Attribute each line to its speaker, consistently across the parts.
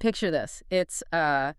Speaker 1: picture this. It's a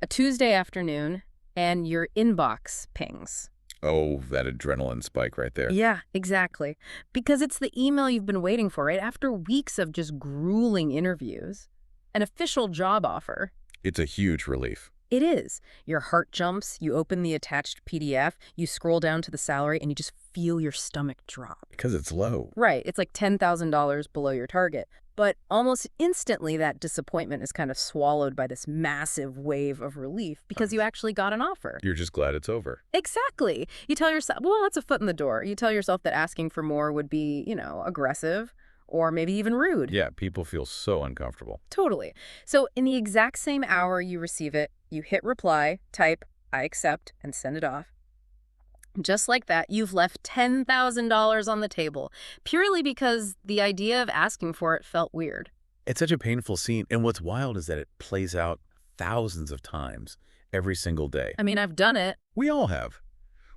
Speaker 1: Tuesday afternoon, and your inbox pings.
Speaker 2: Oh, that adrenaline spike right there.
Speaker 1: Yeah, exactly. Because it's the email you've been waiting for, right? After weeks of just grueling interviews, an official job offer.
Speaker 2: It's a huge relief.
Speaker 1: It is. Your heart jumps, you open the attached PDF, you scroll down to the salary, and you just feel your stomach drop.
Speaker 2: Because it's low.
Speaker 1: Right. It's like $10,000 below your target. But almost instantly, that disappointment is kind of swallowed by this massive wave of relief because you actually got an offer.
Speaker 2: You're just glad it's over.
Speaker 1: Exactly. You tell yourself, well, that's a foot in the door. You tell yourself that asking for more would be, aggressive or maybe even rude.
Speaker 2: Yeah, people feel so uncomfortable.
Speaker 1: Totally. So in the exact same hour you receive it, you hit reply, type, I accept, and send it off. Just like that, you've left $10,000 on the table, purely because the idea of asking for it felt weird.
Speaker 2: It's such a painful scene, and what's wild is that it plays out thousands of times every single day.
Speaker 1: I mean, I've done it.
Speaker 2: We all have.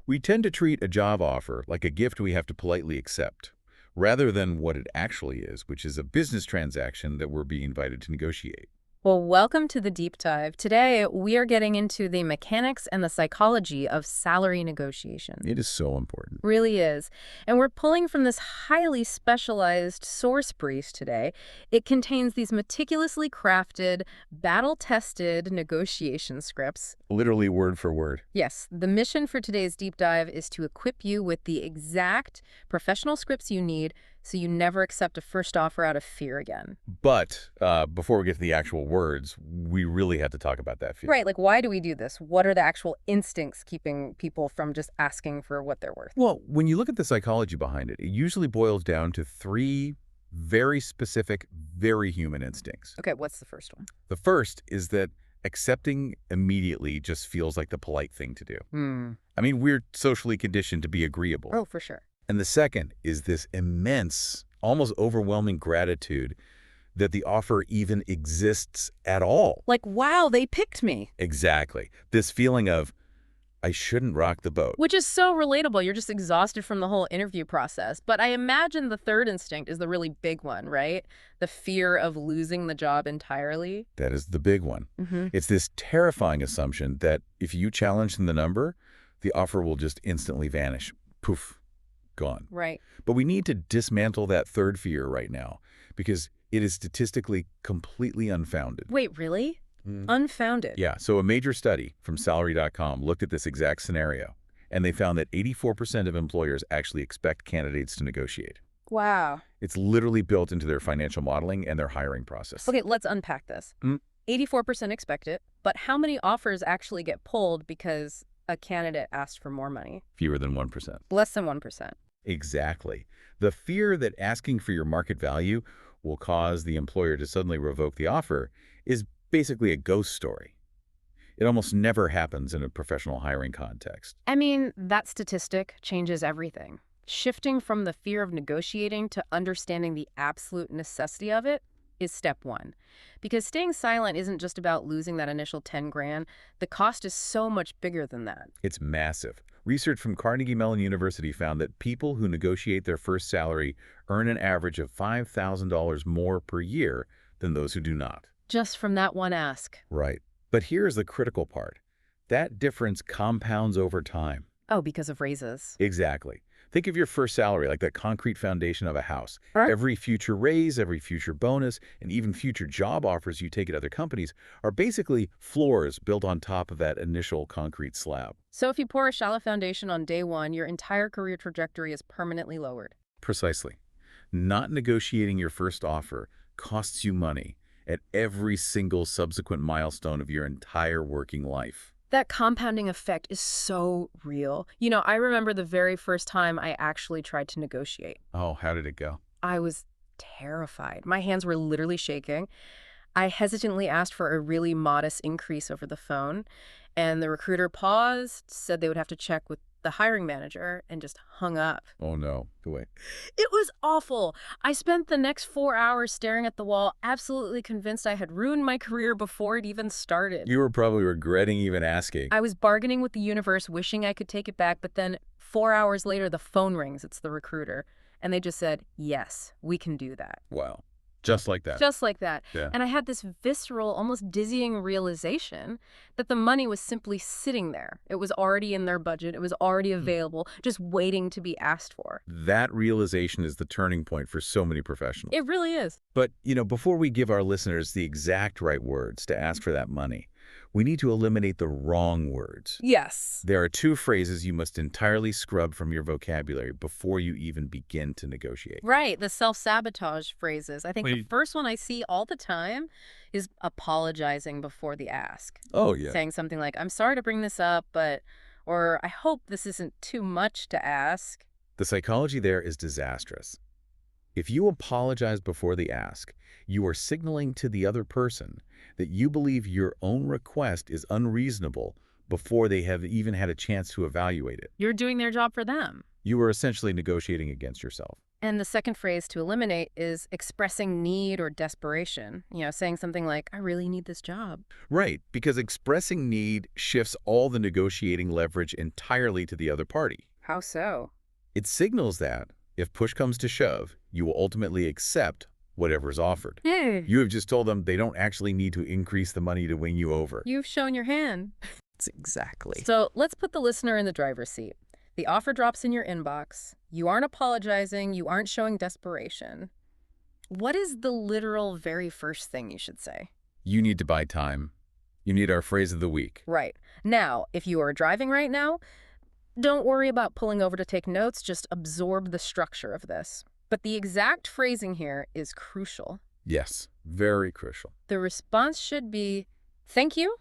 Speaker 2: We tend to treat a job offer like a gift we have to politely accept, rather than what it actually is, which is a business transaction that we're being invited to negotiate.
Speaker 1: Well, welcome to the deep dive. Today, we are getting into the mechanics and the psychology of salary negotiation.
Speaker 2: It is so important.
Speaker 1: Really is. And we're pulling from this highly specialized source brief today. It contains these meticulously crafted, battle-tested negotiation scripts.
Speaker 2: Literally word for word.
Speaker 1: Yes, the mission for today's deep dive is to equip you with the exact professional scripts you need so you never accept a first offer out of fear again.
Speaker 2: But before we get to the actual words, we really have to talk about that fear.
Speaker 1: Right, like why do we do this? What are the actual instincts keeping people from just asking for what they're worth?
Speaker 2: Well, when you look at the psychology behind it, it usually boils down to three very specific, very human instincts.
Speaker 1: Okay, what's the first one?
Speaker 2: The first is that accepting immediately just feels like the polite thing to do. I mean, we're socially conditioned to be agreeable.
Speaker 1: Oh, for sure.
Speaker 2: And the second is this immense, almost overwhelming gratitude that the offer even exists at all.
Speaker 1: Like, wow, they picked me.
Speaker 2: Exactly. This feeling of, I shouldn't rock the boat.
Speaker 1: Which is so relatable. You're just exhausted from the whole interview process. But I imagine the third instinct is the really big one, right? The fear of losing the job entirely.
Speaker 2: That is the big one. It's this terrifying assumption that if you challenge the number, the offer will just instantly vanish. Poof. Gone.
Speaker 1: Right.
Speaker 2: But we need to dismantle that third fear right now because it is statistically completely unfounded.
Speaker 1: Wait, really? Unfounded?
Speaker 2: Yeah. So a major study from salary.com looked at this exact scenario, and they found that 84% of employers actually expect candidates to negotiate.
Speaker 1: Wow.
Speaker 2: It's literally built into their financial modeling and their hiring process.
Speaker 1: Okay, let's unpack this. 84% expect it, but how many offers actually get pulled because a candidate asked for more money?
Speaker 2: Fewer than 1%.
Speaker 1: Less than 1%.
Speaker 2: Exactly. The fear that asking for your market value will cause the employer to suddenly revoke the offer is basically a ghost story. It almost never happens in a professional hiring context.
Speaker 1: I mean, that statistic changes everything. Shifting from the fear of negotiating to understanding the absolute necessity of it is step one. Because staying silent isn't just about losing that initial 10 grand. The cost is so much bigger than that.
Speaker 2: It's massive. Research from Carnegie Mellon University found that people who negotiate their first salary earn an average of $5,000 more per year than those who do not.
Speaker 1: Just from that one ask.
Speaker 2: Right. But here's the critical part. That difference compounds over time.
Speaker 1: Oh, because of raises.
Speaker 2: Exactly. Think of your first salary like the concrete foundation of a house.
Speaker 1: Huh?
Speaker 2: Every future raise, every future bonus, and even future job offers you take at other companies are basically floors built on top of that initial concrete slab.
Speaker 1: So if you pour a shallow foundation on day one, your entire career trajectory is permanently lowered.
Speaker 2: Precisely. Not negotiating your first offer costs you money at every single subsequent milestone of your entire working life.
Speaker 1: That compounding effect is so real. I remember the very first time I actually tried to negotiate.
Speaker 2: Oh, how did it go?
Speaker 1: I was terrified. My hands were literally shaking. I hesitantly asked for a really modest increase over the phone, and the recruiter paused, said they would have to check with the hiring manager, and just hung up.
Speaker 2: Oh, no. Go away.
Speaker 1: It was awful. I spent the next 4 hours staring at the wall, absolutely convinced I had ruined my career before it even started.
Speaker 2: You were probably regretting even asking.
Speaker 1: I was bargaining with the universe, wishing I could take it back, but then 4 hours later, the phone rings. It's the recruiter. And they just said, yes, we can do that.
Speaker 2: Wow. Just like that.
Speaker 1: Just like that.
Speaker 2: Yeah.
Speaker 1: And I had this visceral, almost dizzying realization that the money was simply sitting there. It was already in their budget. It was already available, just waiting to be asked for.
Speaker 2: That realization is the turning point for so many professionals.
Speaker 1: It really is.
Speaker 2: But, before we give our listeners the exact right words to ask for that money, we need to eliminate the wrong words.
Speaker 1: Yes.
Speaker 2: There are two phrases you must entirely scrub from your vocabulary before you even begin to negotiate.
Speaker 1: Right, the self-sabotage phrases. I think
Speaker 2: Well,
Speaker 1: the first one I see all the time is apologizing before the ask.
Speaker 2: Oh, yeah.
Speaker 1: Saying something like, I'm sorry to bring this up, or I hope this isn't too much to ask.
Speaker 2: The psychology there is disastrous. If you apologize before the ask, you are signaling to the other person that you believe your own request is unreasonable before they have even had a chance to evaluate it.
Speaker 1: You're doing their job for them.
Speaker 2: You are essentially negotiating against yourself.
Speaker 1: And the second phrase to eliminate is expressing need or desperation. Saying something like, I really need this job.
Speaker 2: Right, because expressing need shifts all the negotiating leverage entirely to the other party.
Speaker 1: How so?
Speaker 2: It signals that, if push comes to shove, you will ultimately accept whatever is offered. You have just told them they don't actually need to increase the money to win you over.
Speaker 1: You've shown your hand.
Speaker 2: Exactly.
Speaker 1: So let's put the listener in the driver's seat. The offer drops in your inbox. You aren't apologizing. You aren't showing desperation. What is the literal very first thing you should say?
Speaker 2: You need to buy time. You need our phrase of the week.
Speaker 1: Right. Now, if you are driving right now, don't worry about pulling over to take notes. Just absorb the structure of this. But the exact phrasing here is crucial.
Speaker 2: Yes, very crucial.
Speaker 1: The response should be, thank you.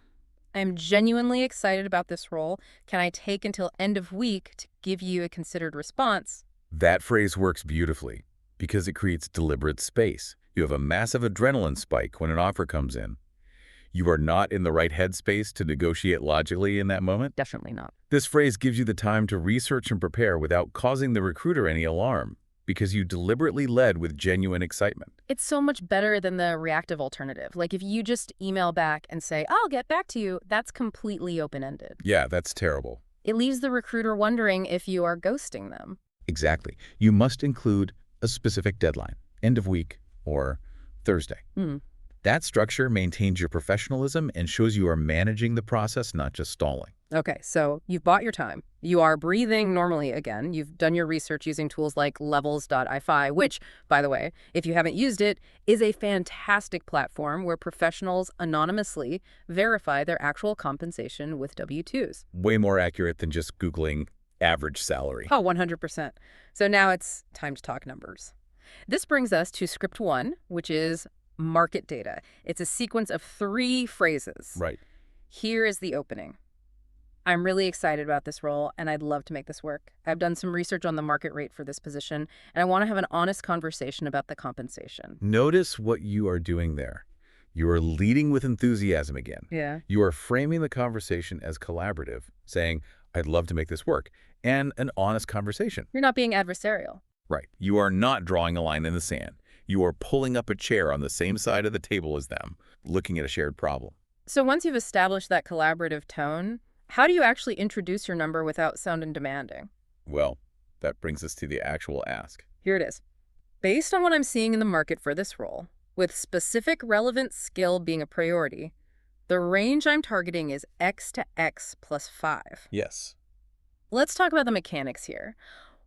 Speaker 1: I'm genuinely excited about this role. Can I take until end of week to give you a considered response?
Speaker 2: That phrase works beautifully because it creates deliberate space. You have a massive adrenaline spike when an offer comes in. You are not in the right headspace to negotiate logically in that moment.
Speaker 1: Definitely not.
Speaker 2: This phrase gives you the time to research and prepare without causing the recruiter any alarm because you deliberately led with genuine excitement.
Speaker 1: It's so much better than the reactive alternative. Like if you just email back and say, I'll get back to you, that's completely open-ended.
Speaker 2: Yeah, that's terrible.
Speaker 1: It leaves the recruiter wondering if you are ghosting them.
Speaker 2: Exactly. You must include a specific deadline, end of week or Thursday. That structure maintains your professionalism and shows you are managing the process, not just stalling.
Speaker 1: Okay, so you've bought your time. You are breathing normally again. You've done your research using tools like levels.ifi, which, by the way, if you haven't used it, is a fantastic platform where professionals anonymously verify their actual compensation with W-2s.
Speaker 2: Way more accurate than just Googling average salary.
Speaker 1: Oh, 100%. So now it's time to talk numbers. This brings us to script one, which is market data. It's a sequence of 3 phrases.
Speaker 2: Right.
Speaker 1: Here is the opening. I'm really excited about this role, and I'd love to make this work. I've done some research on the market rate for this position, and I want to have an honest conversation about the compensation.
Speaker 2: Notice what you are doing there. You are leading with enthusiasm again.
Speaker 1: Yeah.
Speaker 2: You are framing the conversation as collaborative, saying, I'd love to make this work, and an honest conversation.
Speaker 1: You're not being adversarial.
Speaker 2: Right. You are not drawing a line in the sand. You are pulling up a chair on the same side of the table as them, looking at a shared problem.
Speaker 1: So once you've established that collaborative tone, how do you actually introduce your number without sounding demanding?
Speaker 2: Well, that brings us to the actual ask.
Speaker 1: Here it is. Based on what I'm seeing in the market for this role, with specific relevant skill being a priority, the range I'm targeting is X to X plus 5.
Speaker 2: Yes.
Speaker 1: Let's talk about the mechanics here.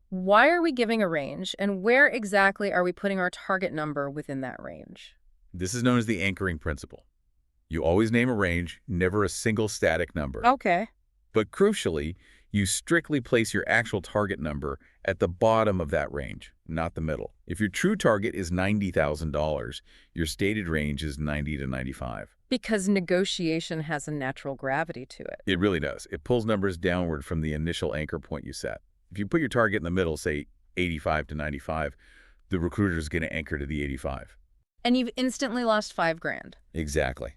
Speaker 1: Why are we giving a range, and where exactly are we putting our target number within that range?
Speaker 2: This is known as the anchoring principle. You always name a range, never a single static number.
Speaker 1: Okay.
Speaker 2: But crucially, you strictly place your actual target number at the bottom of that range, not the middle. If your true target is $90,000, your stated range is 90 to 95.
Speaker 1: Because negotiation has a natural gravity to it.
Speaker 2: It really does. It pulls numbers downward from the initial anchor point you set. If you put your target in the middle, say 85 to 95, the recruiter is going to anchor to the 85.
Speaker 1: And you've instantly lost $5,000.
Speaker 2: Exactly.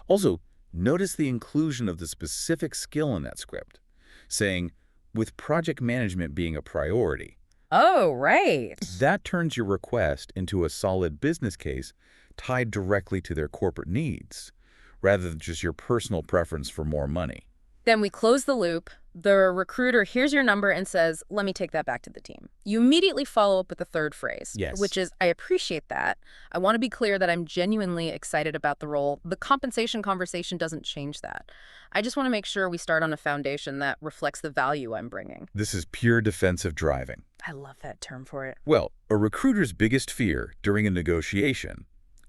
Speaker 2: Also, notice the inclusion of the specific skill in that script, saying, with project management being a priority.
Speaker 1: Oh, right.
Speaker 2: That turns your request into a solid business case tied directly to their corporate needs, rather than just your personal preference for more money.
Speaker 1: Then we close the loop. The recruiter hears your number and says, let me take that back to the team. You immediately follow up with the third phrase,
Speaker 2: Yes.
Speaker 1: which is, I appreciate that. I want to be clear that I'm genuinely excited about the role. The compensation conversation doesn't change that. I just want to make sure we start on a foundation that reflects the value I'm bringing.
Speaker 2: This is pure defensive driving.
Speaker 1: I love that term for it.
Speaker 2: Well, a recruiter's biggest fear during a negotiation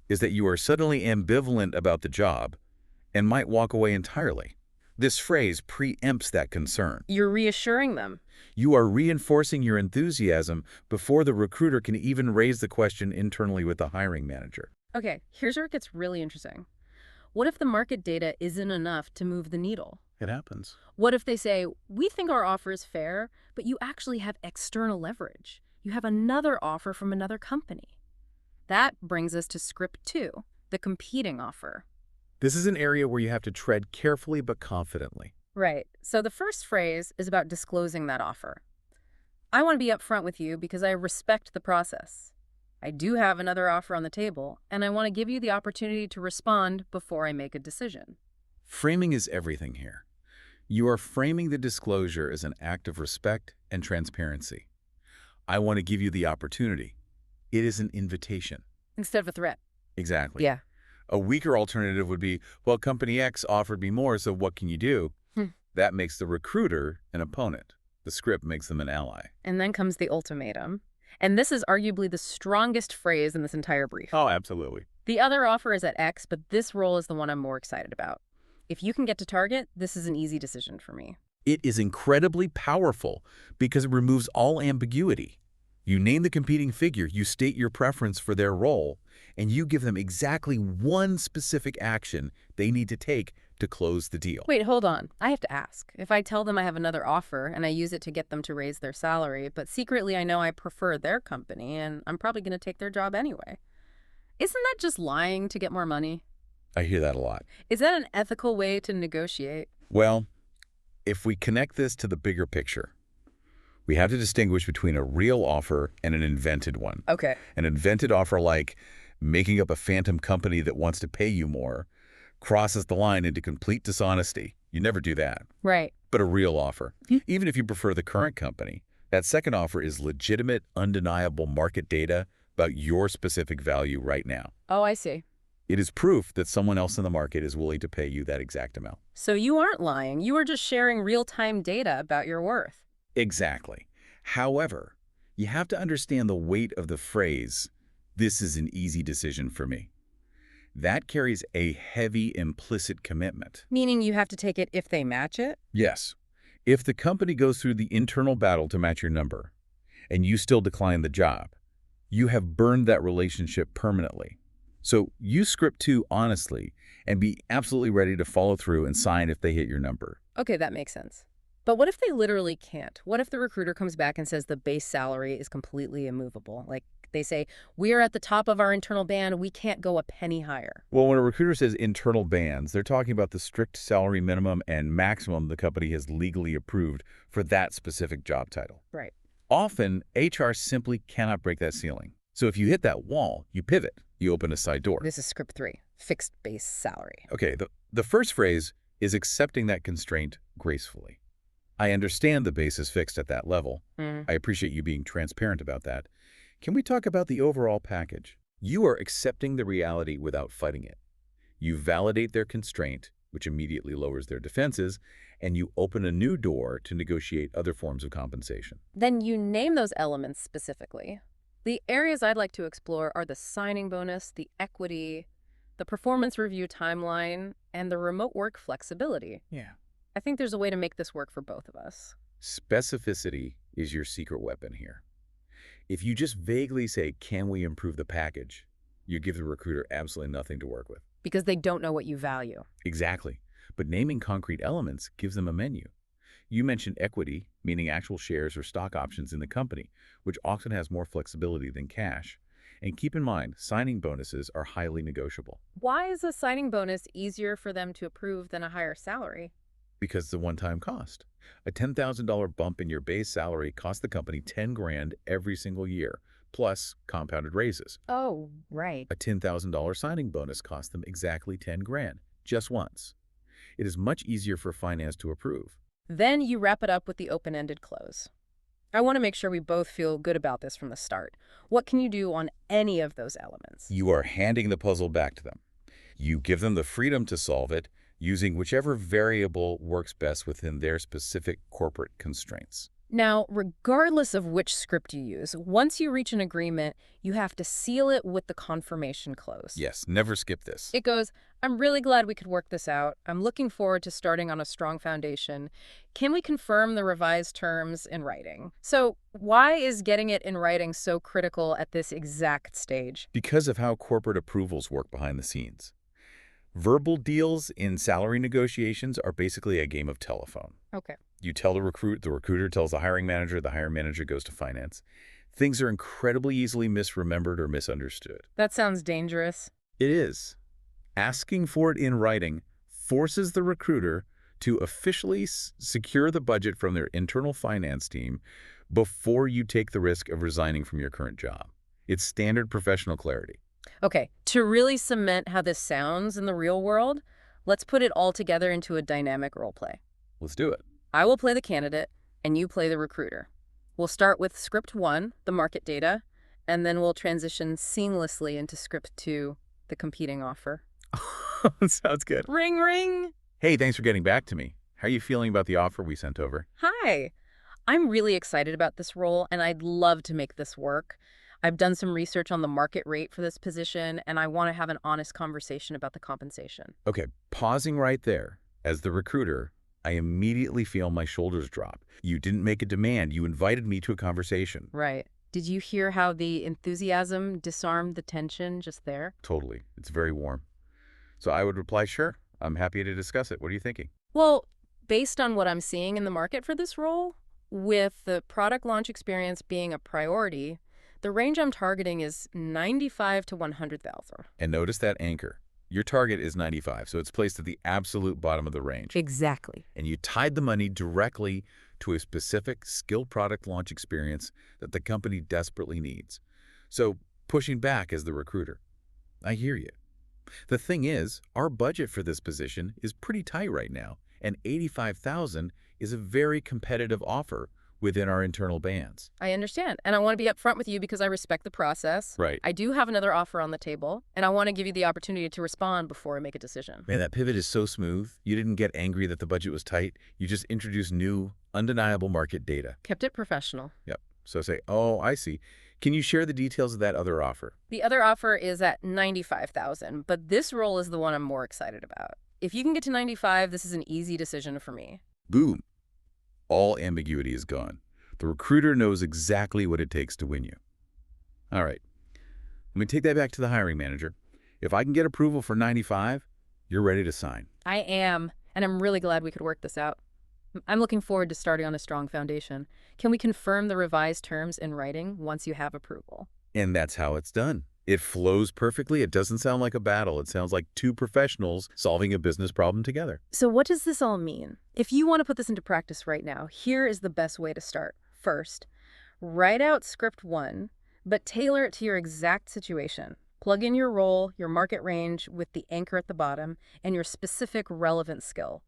Speaker 2: is that you are suddenly ambivalent about the job and might walk away entirely. This phrase preempts that concern.
Speaker 1: You're reassuring them.
Speaker 2: You are reinforcing your enthusiasm before the recruiter can even raise the question internally with the hiring manager.
Speaker 1: Okay, here's where it gets really interesting. What if the market data isn't enough to move the needle?
Speaker 2: It happens.
Speaker 1: What if they say, we think our offer is fair, but you actually have external leverage? You have another offer from another company. That brings us to script 2, the competing offer.
Speaker 2: This is an area where you have to tread carefully but confidently.
Speaker 1: Right. So the first phrase is about disclosing that offer. I want to be upfront with you because I respect the process. I do have another offer on the table, and I want to give you the opportunity to respond before I make a decision.
Speaker 2: Framing is everything here. You are framing the disclosure as an act of respect and transparency. I want to give you the opportunity. It is an invitation.
Speaker 1: Instead of a threat.
Speaker 2: Exactly.
Speaker 1: Yeah.
Speaker 2: A weaker alternative would be, well, company X offered me more, so what can you do? That makes the recruiter an opponent. The script makes them an ally.
Speaker 1: And then comes the ultimatum. And this is arguably the strongest phrase in this entire brief.
Speaker 2: Oh, absolutely.
Speaker 1: The other offer is at X, but this role is the one I'm more excited about. If you can get to target, this is an easy decision for me.
Speaker 2: It is incredibly powerful because it removes all ambiguity. You name the competing figure, you state your preference for their role, and you give them exactly one specific action they need to take to close the deal.
Speaker 1: Wait, hold on. I have to ask. If I tell them I have another offer and I use it to get them to raise their salary, but secretly I know I prefer their company and I'm probably going to take their job anyway, isn't that just lying to get more money?
Speaker 2: I hear that a lot.
Speaker 1: Is that an ethical way to negotiate?
Speaker 2: Well, if we connect this to the bigger picture, we have to distinguish between a real offer and an invented one.
Speaker 1: Okay.
Speaker 2: An invented offer, like making up a phantom company that wants to pay you more, crosses the line into complete dishonesty. You never do that.
Speaker 1: Right.
Speaker 2: But a real offer, even if you prefer the current company, that second offer is legitimate, undeniable market data about your specific value right now.
Speaker 1: Oh, I see.
Speaker 2: It is proof that someone else in the market is willing to pay you that exact amount.
Speaker 1: So you aren't lying. You are just sharing real-time data about your worth.
Speaker 2: Exactly. However, you have to understand the weight of the phrase, "This is an easy decision for me." That carries a heavy implicit commitment.
Speaker 1: Meaning you have to take it if they match it?
Speaker 2: Yes. If the company goes through the internal battle to match your number, and you still decline the job, you have burned that relationship permanently. So use script 2 honestly and be absolutely ready to follow through and sign if they hit your number.
Speaker 1: Okay, that makes sense. But what if they literally can't? What if the recruiter comes back and says the base salary is completely immovable? Like they say, we're at the top of our internal band, we can't go a penny higher.
Speaker 2: Well, when a recruiter says internal bands, they're talking about the strict salary minimum and maximum the company has legally approved for that specific job title.
Speaker 1: Right.
Speaker 2: Often, HR simply cannot break that ceiling. So if you hit that wall, you pivot. You open a side door.
Speaker 1: This is script 3, fixed base salary.
Speaker 2: Okay, the first phrase is accepting that constraint gracefully. I understand the base is fixed at that level. I appreciate you being transparent about that. Can we talk about the overall package? You are accepting the reality without fighting it. You validate their constraint, which immediately lowers their defenses, and you open a new door to negotiate other forms of compensation.
Speaker 1: Then you name those elements specifically. The areas I'd like to explore are the signing bonus, the equity, the performance review timeline, and the remote work flexibility.
Speaker 2: Yeah.
Speaker 1: I think there's a way to make this work for both of us.
Speaker 2: Specificity is your secret weapon here. If you just vaguely say, can we improve the package, you give the recruiter absolutely nothing to work with.
Speaker 1: Because they don't know what you value.
Speaker 2: Exactly. But naming concrete elements gives them a menu. You mentioned equity, meaning actual shares or stock options in the company, which often has more flexibility than cash. And keep in mind, signing bonuses are highly negotiable.
Speaker 1: Why is a signing bonus easier for them to approve than a higher salary?
Speaker 2: Because it's a one-time cost. A $10,000 bump in your base salary costs the company $10 grand every single year, plus compounded raises.
Speaker 1: Oh, right.
Speaker 2: A $10,000 signing bonus costs them exactly $10 grand, just once. it is much easier for finance to approve.
Speaker 1: Then you wrap it up with the open-ended close. I want to make sure we both feel good about this from the start. What can you do on any of those elements?
Speaker 2: You are handing the puzzle back to them. You give them the freedom to solve it using whichever variable works best within their specific corporate constraints.
Speaker 1: Now, regardless of which script you use, once you reach an agreement, you have to seal it with the confirmation close.
Speaker 2: Yes, never skip this.
Speaker 1: It goes, "I'm really glad we could work this out. I'm looking forward to starting on a strong foundation. Can we confirm the revised terms in writing?" So why is getting it in writing so critical at this exact stage?
Speaker 2: Because of how corporate approvals work behind the scenes. Verbal deals in salary negotiations are basically a game of telephone.
Speaker 1: Okay.
Speaker 2: You tell the recruiter tells the hiring manager goes to finance. Things are incredibly easily misremembered or misunderstood.
Speaker 1: That sounds dangerous.
Speaker 2: It is. Asking for it in writing forces the recruiter to officially secure the budget from their internal finance team before you take the risk of resigning from your current job. It's standard professional clarity.
Speaker 1: Okay, to really cement how this sounds in the real world, let's put it all together into a dynamic role play.
Speaker 2: Let's do it.
Speaker 1: I will play the candidate, and you play the recruiter. We'll start with script 1, the market data, and then we'll transition seamlessly into script 2, the competing offer.
Speaker 2: Sounds good.
Speaker 1: Ring, ring!
Speaker 2: Hey, thanks for getting back to me. How are you feeling about the offer we sent over?
Speaker 1: Hi! I'm really excited about this role, and I'd love to make this work. I've done some research on the market rate for this position, and I want to have an honest conversation about the compensation.
Speaker 2: Okay, pausing right there. As the recruiter, I immediately feel my shoulders drop. You didn't make a demand. You invited me to a conversation.
Speaker 1: Right. Did you hear how the enthusiasm disarmed the tension just there?
Speaker 2: Totally. It's very warm. So I would reply, sure, I'm happy to discuss it. What are you thinking?
Speaker 1: Well, based on what I'm seeing in the market for this role, with the product launch experience being a priority, the range I'm targeting is 95 to 100,000.
Speaker 2: And notice that anchor. Your target is 95, so it's placed at the absolute bottom of the range.
Speaker 1: Exactly.
Speaker 2: And you tied the money directly to a specific skill product launch experience that the company desperately needs. So pushing back as the recruiter. I hear you. The thing is, our budget for this position is pretty tight right now, and 85,000 is a very competitive offer within our internal bands.
Speaker 1: I understand. And I want to be upfront with you because I respect the process.
Speaker 2: Right.
Speaker 1: I do have another offer on the table, and I want to give you the opportunity to respond before I make a decision.
Speaker 2: Man, that pivot is so smooth. You didn't get angry that the budget was tight. You just introduced new, undeniable market data.
Speaker 1: Kept it professional.
Speaker 2: Yep. So say, oh, I see. Can you share the details of that other offer?
Speaker 1: The other offer is at 95,000, but this role is the one I'm more excited about. If you can get to 95, this is an easy decision for me.
Speaker 2: Boom. All ambiguity is gone. The recruiter knows exactly what it takes to win you. All right. Let me take that back to the hiring manager. If I can get approval for 95, you're ready to sign.
Speaker 1: I am, and I'm really glad we could work this out. I'm looking forward to starting on a strong foundation. Can we confirm the revised terms in writing once you have approval?
Speaker 2: And that's how it's done. It flows perfectly. It doesn't sound like a battle. It sounds like two professionals solving a business problem together.
Speaker 1: So what does this all mean? If you want to put this into practice right now, here is the best way to start. First, write out script 1, but tailor it to your exact situation. Plug in your role, your market range with the anchor at the bottom, and your specific relevant skill.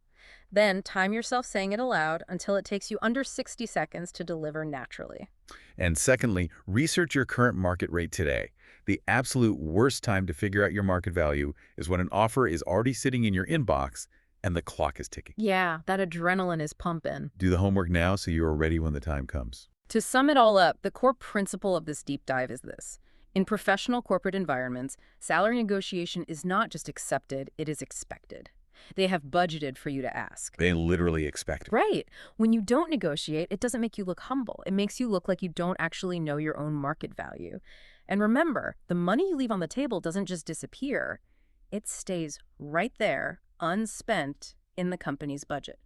Speaker 1: Then time yourself saying it aloud until it takes you under 60 seconds to deliver naturally.
Speaker 2: And secondly, research your current market rate today. The absolute worst time to figure out your market value is when an offer is already sitting in your inbox and the clock is ticking.
Speaker 1: Yeah, that adrenaline is pumping.
Speaker 2: Do the homework now so you are ready when the time comes.
Speaker 1: To sum it all up, the core principle of this deep dive is this. In professional corporate environments, salary negotiation is not just accepted, it is expected. They have budgeted for you to ask.
Speaker 2: They literally expect it.
Speaker 1: Right. When you don't negotiate, it doesn't make you look humble. It makes you look like you don't actually know your own market value. And remember, the money you leave on the table doesn't just disappear. It stays right there, unspent, in the company's budget.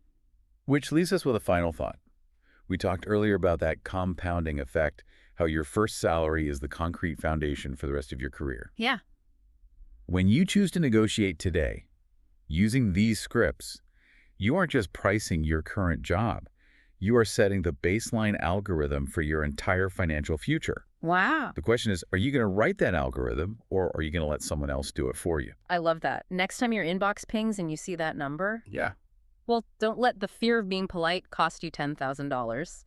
Speaker 2: Which leaves us with a final thought. We talked earlier about that compounding effect, how your first salary is the concrete foundation for the rest of your career.
Speaker 1: Yeah.
Speaker 2: When you choose to negotiate today, using these scripts, you aren't just pricing your current job. You are setting the baseline algorithm for your entire financial future.
Speaker 1: Wow.
Speaker 2: The question is, are you going to write that algorithm or are you going to let someone else do it for you?
Speaker 1: I love that. Next time your inbox pings and you see that number,
Speaker 2: Yeah.
Speaker 1: well, don't let the fear of being polite cost you $10,000.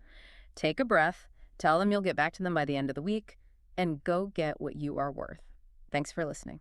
Speaker 1: Take a breath, tell them you'll get back to them by the end of the week, and go get what you are worth. Thanks for listening.